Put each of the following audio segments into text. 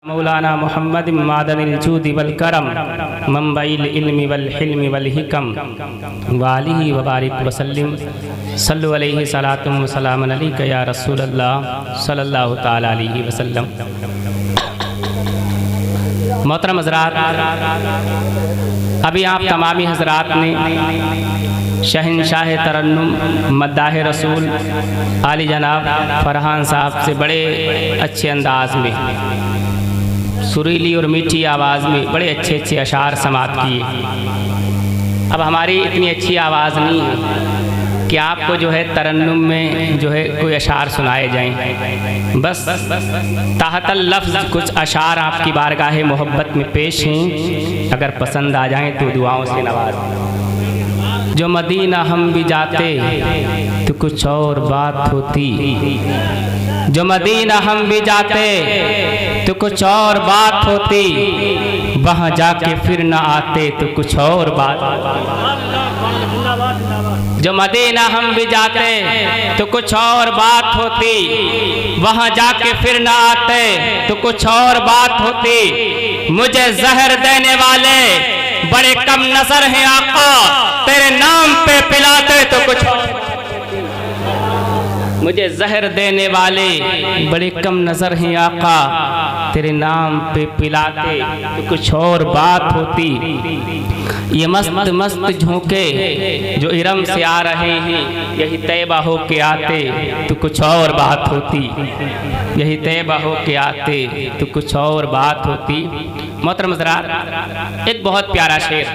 मौलाना मोहम्मद मादनिल जूद वल करम मंबइल इल्म वल हिल्म वल हिकम वालिहि व बारिक वसल्लिम सल्लु अलैहि सलातुम व सलामुन अलैका या रसूलल्लाह सल्लल्लाहु तआला अलैहि वसल्लम। मोहतरम हज़रात, अभी आप तमामी हज़रात ने शहंशाह तरन्नुम मद्दाह रसूल आली जनाब फरहान साहब से बड़े अच्छे अंदाज में, सुरीली और मीठी आवाज़ में बड़े अच्छे अच्छे अशार समात किए। अब हमारी इतनी अच्छी आवाज़ नहीं है कि आपको जो है तरन्नुम में जो है कोई अशार सुनाए जाएं। बस ताहतल लफ्ज़ कुछ अशार आपकी बारगाह मोहब्बत में पेश हैं, अगर पसंद आ जाएं तो दुआओं से नवाज। जो मदीना हम भी जाते तो कुछ और बात होती, जो मदीना हम भी जाते तो कुछ और बात होती, वहाँ जाके फिर न आते तो कुछ और बात। जो मदीना हम भी जाते तो कुछ और बात होती, वहाँ जाके फिर न आते तो कुछ और बात होती। मुझे जहर देने वाले बड़े कम नजर हैं आका, तेरे नाम पे पिलाते तो कुछ और। मुझे जहर देने वाले बड़े कम नजर हैं आका, तेरे नाम पे पिलाते तो कुछ और बात होती। ये मस्त मस्त झोंके जो इरम से आ रहे हैं, यही तैबा हो के आते तो कुछ और बात होती, यही तैबा हो के आते तो कुछ और बात होती। मोहतरम हज़रात, एक बहुत प्यारा शेर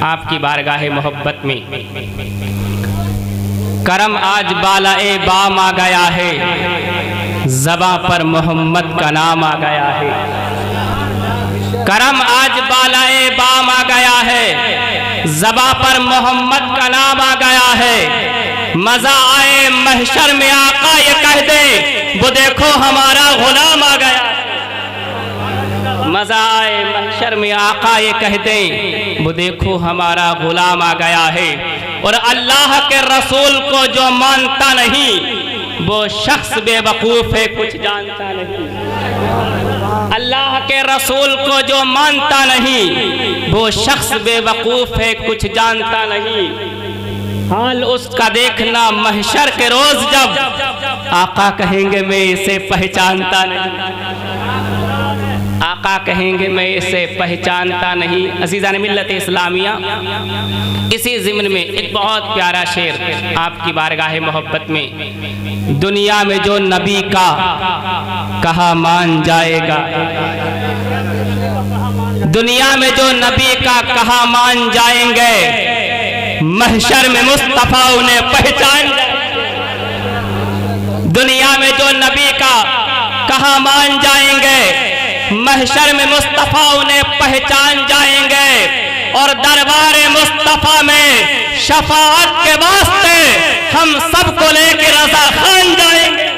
आपकी बारगाह मोहब्बत में। करम आज बाला ए बाम आ गया है, ज़बां पर मोहम्मद का नाम आ गया है। करम आज बाला ए बाम आ गया है, ज़बां पर मोहम्मद का नाम आ गया है। मज़ा आए महशर में आका ये कह दे, वो देखो हमारा गुलाम आ गया। मज़ा आए महशर में आका ये कह दे, वो देखो हमारा गुलाम आ गया है। और अल्लाह के रसूल को जो मानता नहीं, वो शख्स बेवकूफ़ है, कुछ जानता नहीं। अल्लाह के रसूल को जो मानता नहीं, वो शख्स बेवकूफ़ है, कुछ जानता नहीं। हाल उसका देखना महशर के रोज़, जब आका कहेंगे मैं इसे पहचानता नहीं, आका कहेंगे मैं इसे पहचानता नहीं। अज़ीज़ान मिल्लत इस्लामिया, इसी ज़िम्न में एक बहुत प्यारा शेर आपकी बारगाह मोहब्बत में। दुनिया में जो नबी का कहा मान जाएगा, दुनिया में जो नबी का कहा मान जाएंगे, महशर में मुस्तफ़ा उन्हें पहचान जाएंगे। दुनिया में जो नबी का कहा मान जाएंगे, महशर में मुस्तफ़ा उन्हें पहचान जाएंगे। और दरबारे मुस्तफ़ा में शफाअत के वास्ते हम सबको लेके रज़ा खान जाएंगे।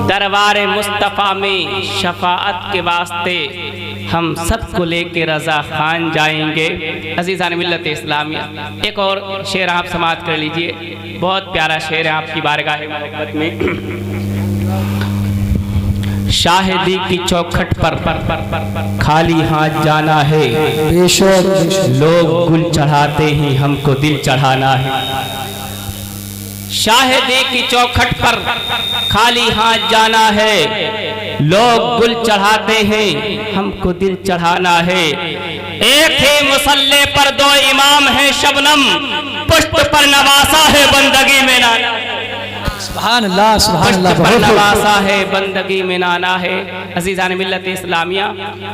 दरबारे मुस्तफ़ा में शफाअत के वास्ते हम सबको लेके रज़ा खान जाएंगे। अज़ीज़ान मिल्लत इस्लामिया, एक और शेर आप समाअत कर लीजिए, बहुत प्यारा शेर है आपकी बारगाह मोहब्बत में। शाहिदी की चौखट पर खाली हाथ जाना है, लोग गुल चढ़ाते ही हमको दिल चढ़ाना है। शाहिदी की चौखट पर खाली हाथ जाना है, लोग गुल चढ़ाते हैं हमको दिल चढ़ाना है। एक ही मुसल्ले पर दो इमाम है शबनम, पुष्ट पर नवासा है बंदगी में नाना। सुभान अल्लाह, सुभान अल्लाह, बहुत नवासा है बंदगी में नाना है। अज़ीज़ान मिल्लत इस्लामिया,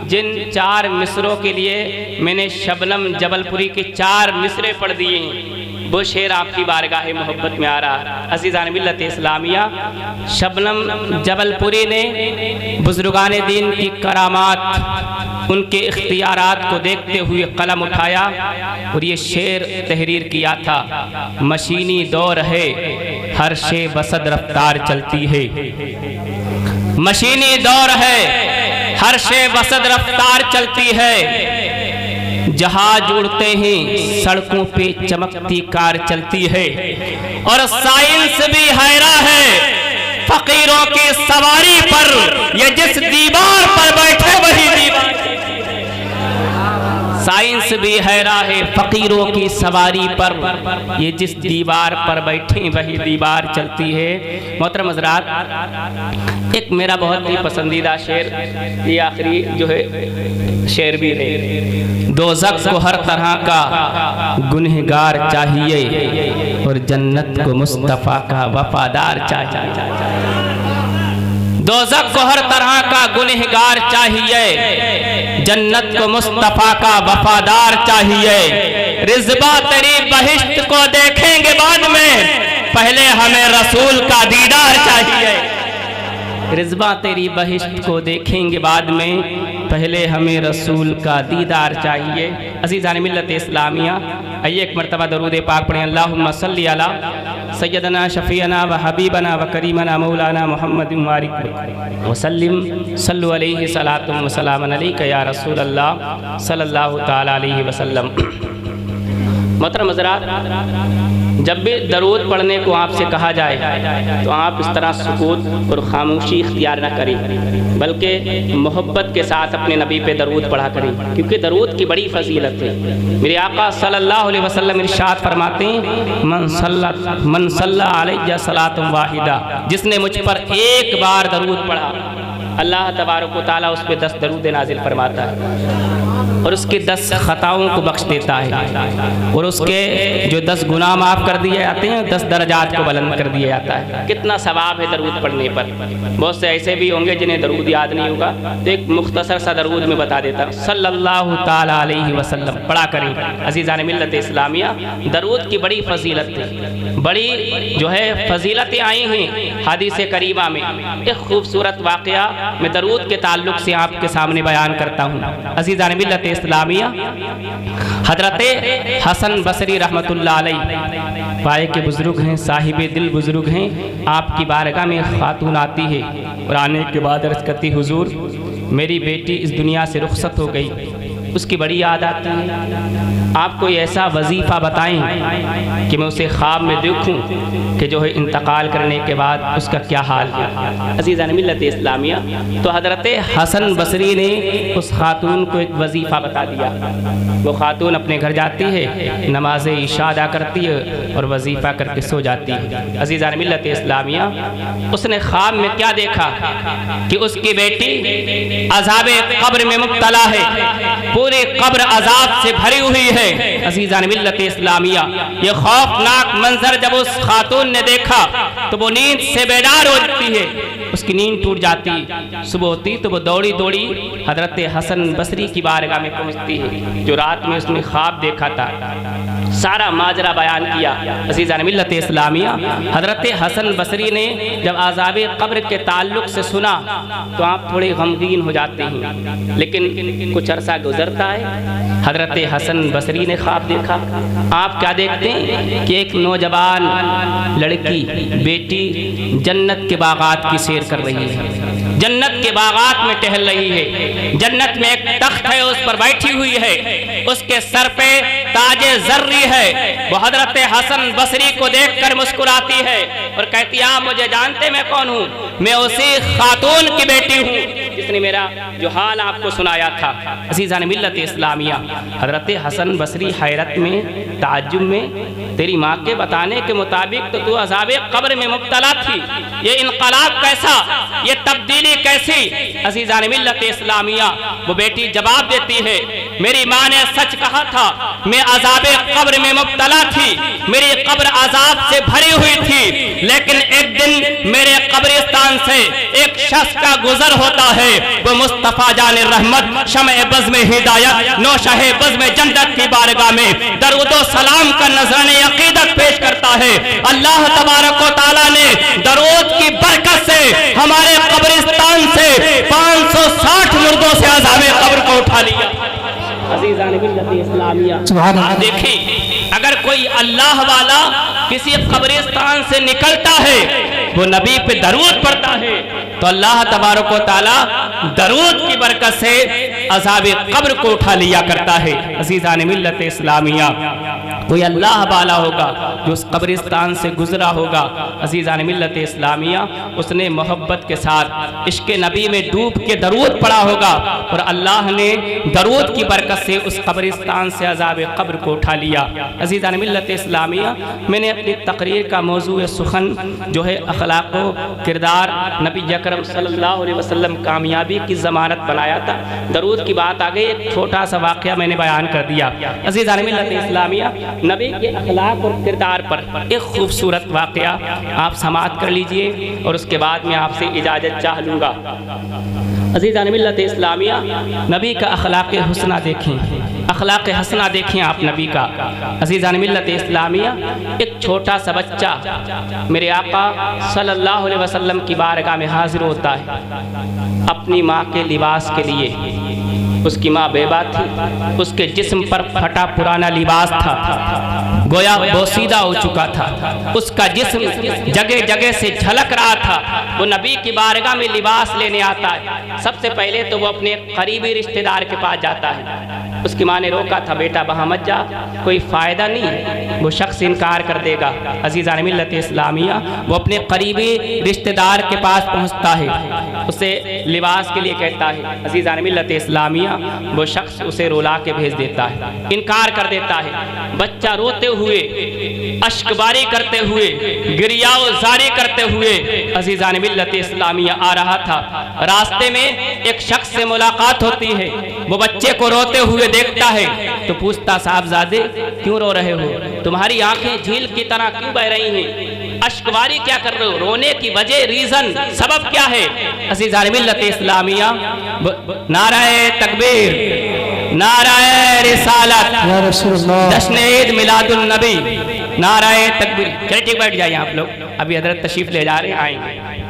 जिन 4 मिसरों के लिए मैंने शबनम जबलपुरी के 4 मिसरे पढ़ दिए हैं, वो शेर आपकी बारगाह मोहब्बत में आ रहा है। अज़ीज़ान मिल्लत इस्लामिया, शबनम जबलपुरी ने बुज़ुर्गान दीन की करामात, उनके इख्तियारात को देखते हुए कलम उठाया और ये शेर तहरीर किया था। मशीनी दौर है, हर शे बसद रफ्तार चलती है। मशीनी दौर है, हर शे बसद रफ्तार चलती है। जहाज उड़ते हैं, सड़कों पे चमकती कार चलती है। और साइंस भी हैरान है, फकीरों की सवारी पर, ये जिस दीवार पर बैठे वही दीवार। साइंस भी हैरान है फकीरों की सवारी पर, ये जिस दीवार पर बैठे वही दीवार चलती है। मोहतरम हज़रात, एक मेरा बहुत ही पसंदीदा शेर, ये आखिरी जो है शेर भी है। दोज़ख को हर तरह का गुनहगार चाहिए और जन्नत को मुस्तफ़ा का वफादार चाहिए। दोज़ख को हर तरह का गुनहगार चाहिए, जन्नत को मुस्तफ़ा का वफादार चाहिए। रिज़बा तेरी बहिश्त को देखेंगे बाद में, पहले हमें रसूल का दीदार चाहिए। रिज़बा तेरी बहिश्त को देखेंगे बाद में, पहले हमें रसूल का दीदार चाहिए। अज़ीज़ान मिल्लत इस्लामिया, आइए एक मरतबा दरूद पाक पढ़ें। अल्लाहुम्मा सल्ली अला सय्यदना शफ़ीअना व हबीबना व करीमना मौलाना मुहम्मद व सल्लिम सल्लु अलैहि सलातुम व सलामुन अलैका या रसूल अल्लाह सल्लल्लाहु तआला अलैहि वसल्लम। मोहतरम हज़रात, जब भी दरूद पढ़ने को आपसे कहा जाए तो आप इस तरह सुकूत और खामोशी इख्तियार न करें, बल्कि मोहब्बत के साथ अपने नबी पे दरूद पढ़ा करें, क्योंकि दरूद की बड़ी फजीलत है। मेरे आका सल्लल्लाहु अलैहि वसल्लम इरशाद फरमाते हैं, मन सल्ला अलैया सलातुम वाहिदा, जिसने मुझ पर एक बार दरूद पढ़ा, अल्लाह तबारक व तआला उस पर 10 दरूद नाजिल फरमाता है और उसके 10 खताओं को बख्श देता है, और उसके जो 10 गुनाह माफ़ कर दिए जाते हैं, 10 दर्जात को बुलंद कर दिया जाता है। कितना सवाब है दरूद पढ़ने पर। बहुत से ऐसे भी होंगे जिन्हें दरूद याद नहीं होगा, तो एक मुख्तसर सा दरूद में बता देता, सल्लल्लाहु ताला अलैहि वसल्लम पढ़ा करें। अज़ीज़ान मिल्लत इस्लामिया, दरूद की बड़ी फजीलत है, बड़ी जो है फजीलतें आई हैं हदीस करीमा में। एक खूबसूरत वाक़या मैं दरूद के ताल्लुक़ से आपके सामने बयान करता हूँ। अज़ीज़ान मिल्लत इस्लामिया, हजरत हसन बसरी रहमतुल्लाह अलैह पाए के बुजुर्ग हैं, साहिबे दिल बुजुर्ग हैं। आपकी बारगाह में खातून आती है और आने के बाद अर्ज़ करती, हुजूर मेरी बेटी इस दुनिया से रुखसत हो गई, उसकी बड़ी याद आती है, आप कोई ऐसा वजीफ़ा बताएं कि मैं उसे ख्वाब में देखूं कि जो है इंतकाल करने के बाद उसका क्या हाल है। अज़ीज़ान मिल्लत इस्लामिया, तो हज़रत हसन बसरी ने उस खातून को एक वजीफ़ा बता दिया। वो खातून अपने घर जाती है, नमाज इशा अदा करती है और वजीफ़ा करके सो जाती है। अज़ीज़ान मिल्लत इस्लामिया, उसने ख्वाब में क्या देखा कि उसकी बेटी अज़ाबे कब्र में मुब्तला है, पूरी कब्र अजाब से भरी हुई है। अज़ीज़ान मिल्लत इस्लामिया, ये खौफनाक मंजर जब उस खातून ने देखा तो वो नींद से बेदार हो जाती है, उसकी नींद टूट जाती। सुबह होती तो वो दौड़ी दौड़ी हजरत हसन बसरी की बारगाह में पहुंचती है, जो रात में उसने ख्वाब देखा था। सारा माजरा बयान किया। अज़ीज़ान मिल्लत इस्लामिया, हजरत हसन बसरी ने जब आज़ाब कब्र के ताल्लुक़ से सुना तो आप थोड़े गमगीन हो जाते हैं, लेकिन कुछ अरसा गुजरता है, हजरत हसन बसरी ने ख्वाब देखा। आप क्या देखते हैं कि एक नौजवान लड़की बेटी जन्नत के बागात की सैर कर रही है, जन्नत के बागात में टहल रही है। जन्नत में एक तख्त है, उस पर बैठी हुई है, उसके सर पे ताजे ज़र्री है। वो हजरत हसन बसरी को देखकर मुस्कुराती है और कहती है, आप मुझे जानते मैं कौन हूँ? मैं उसी खातून की बेटी हूँ जिसने मेरा जो हाल आपको सुनाया था। अज़ीज़ान मिल्लत इस्लामिया, हजरत हसन बसरी हैरत में, ताज्जुब में, तेरी माँ के बताने के मुताबिक तो तू अज़ाबे कब्र में मुब्तला थी, ये इनकलाब कैसा, ये तब्दीली कैसी? अज़ीज़ान मिल्लत इस्लामिया, वो बेटी जवाब देती है, मेरी माँ ने सच कहा था, मैं अज़ाबे कब्र में मुब्तला थी, मेरी कब्र अज़ाब से भरी हुई थी, लेकिन एक दिन मेरे कब्रिस्तान से एक शख्स का गुजर होता है, वो मुस्तफ़ा जान रहमत शम्ए बज़्म हिदायत नौशाहे बज़्म जन्नत की बारगाह में दरूदो सलाम का नज़राने अक़ीदत पेश करता है। अल्लाह तबारक व तआला ने दरूद की बरकत से हमारे कब्रिस्तान से 560 मुर्दों से अज़ाबे कब्र को उठा लिया। अज़ीज़ान मिल्लत इस्लामिया, आप देखिए, अगर कोई अल्लाह वाला किसी कब्रिस्तान से निकलता है, वो नबी पे दरूद पढ़ता है, तो अल्लाह तबारक व तआला दरूद की बरकत से अज़ाबे कब्र को उठा लिया करता है। अज़ीज़ान मिल्लत इस्लामिया, कोई अल्लाह वाला होगा जो उस कब्रिस्तान से गुजरा होगा, अज़ीज़ान मिल्लत इस्लामिया, उसने मोहब्बत के साथ इश्क़ नबी में डूब के दरूद पढ़ा होगा और अल्लाह ने दरूद की बरकत से उस कब्रिस्तान से अज़ाब क़ब्र को उठा लिया। अज़ीज़ान मिल्लत इस्लामिया, मैंने अपनी तकरीर का मौज़ू सुखन जो है अखलाक व किरदार नबी अकरम सल्लल्लाहु अलैहि वसल्लम कामयाबी की ज़मानत बनाया था। दरूद की बात आ गई, एक छोटा सा वाक़या मैंने बयान कर दिया। अज़ीज़ान मिल्लत इस्लामिया, नबी के अखलाक और किरदार पर एक खूबसूरत वाक़या आप समाअत कर लीजिए और उसके बाद मैं आपसे इजाज़त चाह लूँगा। अज़ीज़ान मिल्लत इस्लामिया, नबी का अखलाक हुस्ना देखें, अखलाक हसना देखें आप नबी का। अज़ीज़ान मिल्लत इस्लामिया, एक छोटा सा बच्चा मेरे आका सल्लल्लाहु अलैहि वसल्लम की बारगाह में हाजिर होता है अपनी माँ के लिबास के लिए। उसकी माँ बेबा थी, उसके जिस्म पर फटा पुराना लिबास था, गोया बोसीदा हो चुका था, उसका जिस्म जगह जगह से झलक रहा था। वो नबी की बारगाह में लिबास लेने आता है। सबसे पहले तो वो अपने करीबी रिश्तेदार के पास जाता है। उसकी माँ ने रोका था, बेटा वहाँ मत जा, कोई फ़ायदा नहीं, वो शख्स इनकार कर देगा। अज़ीज़ान मिल्लत इस्लामिया, वो अपने करीबी रिश्तेदार के पास पहुँचता है, उसे लिबास के लिए कहता है। अज़ीज़ान मिल्लत इस्लामिया, वो शख्स उसे रुला के भेज देता है, इनकार कर देता है। बच्चा रोते हुए, अश्कबारी करते हुए, गिरियाओ जारी करते हुए अज़ीज़ान मिल्लत इस्लामिया आ रहा था। रास्ते में एक शख्स से मुलाकात होती है, वो बच्चे को रोते हुए देखता है तो पूछता, साहबजादे क्यों रो रहे हो, तुम्हारी आंखें झील की तरह क्यों बह रही हैं, अश्कबारी क्या कर रहे हो, रोने की वजह, रीजन, सबब क्या है? अज़ीज़ान मिल्लत इस्लामिया, नाराए तकबीर, नाराए रिसालत, जश्न ईद मिलादुन नबी, नाराए तकबीर। चलिए ठीक, बैठ जाइए आप लोग, अभी हजरत तशरीफ ले जा रहे हैं, आएंगे।